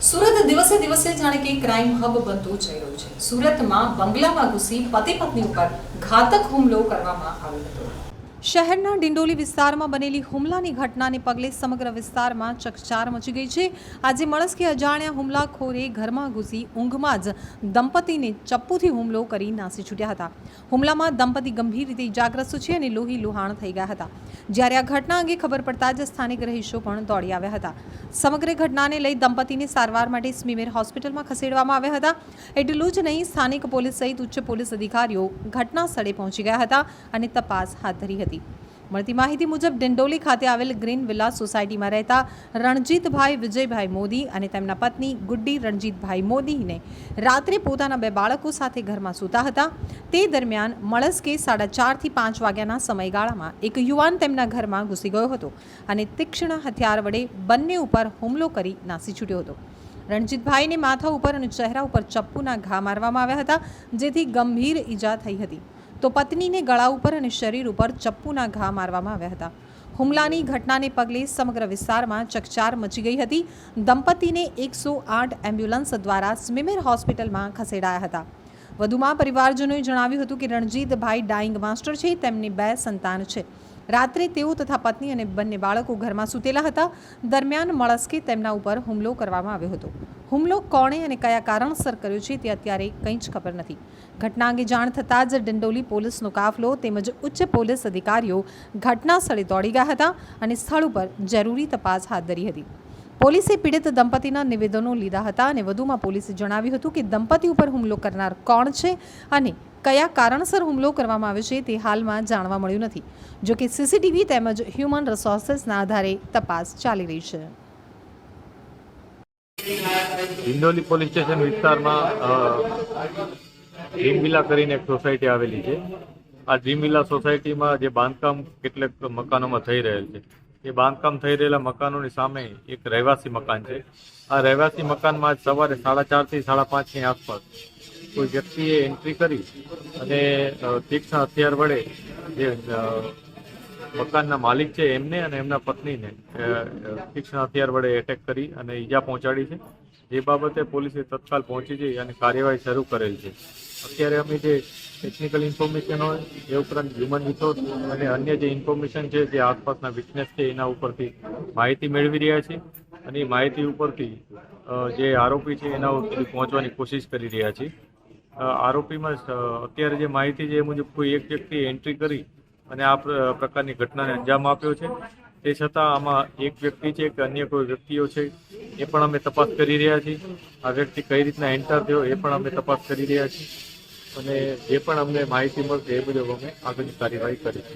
સુરત દિવસે દિવસે જાણે કે ક્રાઇમ હબ બનતું જઈ રહ્યું છે। સુરતમાં બંગલામાં ઘૂસી પતિ પત્ની ઉપર ઘાતક હુમલો કરવામાં આવ્યો હતો। શહેરના ડિંડોલી વિસ્તારમાં બનેલી હુમલાની ઘટનાને પગલે સમગ્ર વિસ્તારમાં ચકચાર મચી ગઈ છે। આજે મળસ્કે અજાણ્યા હુમલાખોરે ઘરમાં ઘૂસી ઊંઘમાં જ દંપતીને ચપ્પુથી હુમલો કરી નાસી છૂટ્યા હતા। હુમલામાં દંપતી ગંભીર રીતે ઇજાગ્રસ્ત છે અને લોહી લુહાણ થઈ ગયા હતા। જ્યારે આ ઘટના અંગે ખબર પડતા જ સ્થાનિક રહીશો પણ દોડી આવ્યા હતા। સમગ્ર ઘટનાને લઈ દંપતીને સારવાર માટે સ્મીમેર હોસ્પિટલમાં ખસેડવામાં આવ્યા હતા। એટલું જ નહીં, સ્થાનિક પોલીસ સહિત ઉચ્ચ પોલીસ અધિકારીઓ ઘટના સ્થળે પહોંચી ગયા હતા અને તપાસ હાથ ધરી હતી। મળતી માહિતી મુજબ ડિંડોલી ખાતે આવેલ ગ્રીન વિલા સોસાયટીમાં રહેતા રણજીતભાઈ વિજયભાઈ મોદી અને તેમના પત્ની ગુડ્ડી રણજીતભાઈ મોદીને રાત્રે પોતાના 2 બાળકો સાથે ઘરમાં સૂતા હતા। તે દરમિયાન મળસ્કે 4:30 થી 5 વાગ્યાના સમયગાળામાં એક યુવાન તેમના ઘરમાં ઘૂસી ગયો હતો અને તીક્ષ્ણ હથિયાર વડે બંને ઉપર હુમલો કરી નાસી છૂટ્યો હતો। રણજીતભાઈને માથા ઉપર અને ચહેરા ઉપર ચપ્પુના ઘા મારવામાં આવ્યા હતા, જેથી ગંભીર ઈજા થઈ હતી। તો પત્નીને ગળા ઉપર અને શરીર ઉપર ચપ્પુના ઘા મારવામાં આવ્યા હતા। હુમલાની ઘટનાને પગલે સમગ્ર વિસ્તારમાં ચકચાર મચી ગઈ હતી। દંપતીને 108 એમ્બ્યુલન્સ દ્વારા સ્મીમેર હોસ્પિટલમાં ખસેડાયા હતા। વધુમાં પરિવારજનોએ જણાવ્યું હતું કે રણજીતભાઈ ડાઇંગ માસ્ટર છે, તેમની 2 સંતાન છે। રાત્રે તેઓ તથા પત્ની અને બંને બાળકો ઘરમાં સૂતેલા હતા। દરમિયાન મળસ્કે તેમના ઉપર હુમલો કરવામાં આવ્યો હતો। હુમલો કોણે અને કયા કારણસર કર્યો છે તે અત્યારે કંઈ જ ખબર નથી। ઘટના અંગે જાણ થતાં જ ડિંડોલી પોલીસનો કાફલો તેમજ ઉચ્ચ પોલીસ અધિકારીઓ ઘટના સ્થળે દોડી ગયા હતા અને સ્થળ ઉપર જરૂરી તપાસ હાથ ધરી હતી। પોલીસે પીડિત દંપતીના નિવેદનો લીધા હતા અને વધુમાં પોલીસે જણાવ્યું હતું કે દંપતી ઉપર હુમલો કરનાર કોણ છે અને કયા કારણસર હુમલો કરવામાં આવ્યો છે તે હાલમાં જાણવા મળ્યું નથી। જો કે સીસીટીવી તેમજ હ્યુમન રિસોર્સિસના આધારે તપાસ ચાલી રહી છે। ડિંડોલી પોલીસ સ્ટેશન વિસ્તારમાં ડ્રીમ વિલા કરીને એક સોસાયટી આવેલી છે। આ ડ્રીમ વિલા સોસાયટીમાં જે બાંધકામ કેટલાક મકાનોમાં થઈ રહેલ છે, એ બાંધકામ થઈ રહેલા મકાનોની સામે એક રહેવાસી મકાન છે। આ રહેવાસી મકાનમાં સવારે 4:30 થી 5:30ની આસપાસ કોઈ વ્યક્તિએ એન્ટ્રી કરી અને તીક્ષ્ણ હથિયાર વડે જે મકાનના માલિક છે એમને અને એમના પત્નીને તીક્ષ્ણ હથિયાર વડે એટેક કરી અને ઈજા પહોંચાડી છે। જે બાબતે પોલીસે તત્કાલ પહોંચી જઈ અને કાર્યવાહી શરૂ કરેલ છે। અત્યારે અમે જે ટેકનિકલ ઇન્ફોર્મેશન હોય એ ઉપરાંત હ્યુમન રિસોર્સ અને અન્ય જે ઇન્ફોર્મેશન છે, જે આસપાસના વિટનેસ છે એના ઉપરથી માહિતી મેળવી રહ્યા છીએ અને એ માહિતી ઉપરથી જે આરોપી છે એના સુધી પહોંચવાની કોશિશ કરી રહ્યા છીએ। આરોપીમાં અત્યારે જે માહિતી છે એ મુજબ કોઈ એક વ્યક્તિએ એન્ટ્રી કરી અને આ પ્રકારની ઘટનાને અંજામ આપ્યો છે। તે છતાં આમાં એક વ્યક્તિ છે કે અન્ય કોઈ વ્યક્તિઓ છે એ પણ અમે તપાસ કરી રહ્યા છીએ। આ વ્યક્તિ કઈ રીતના એન્ટર થયો એ પણ અમે તપાસ કરી રહ્યા છીએ અને જે પણ અમને માહિતી મળશે એ મુજબ અમે આગળની કાર્યવાહી કરીશું।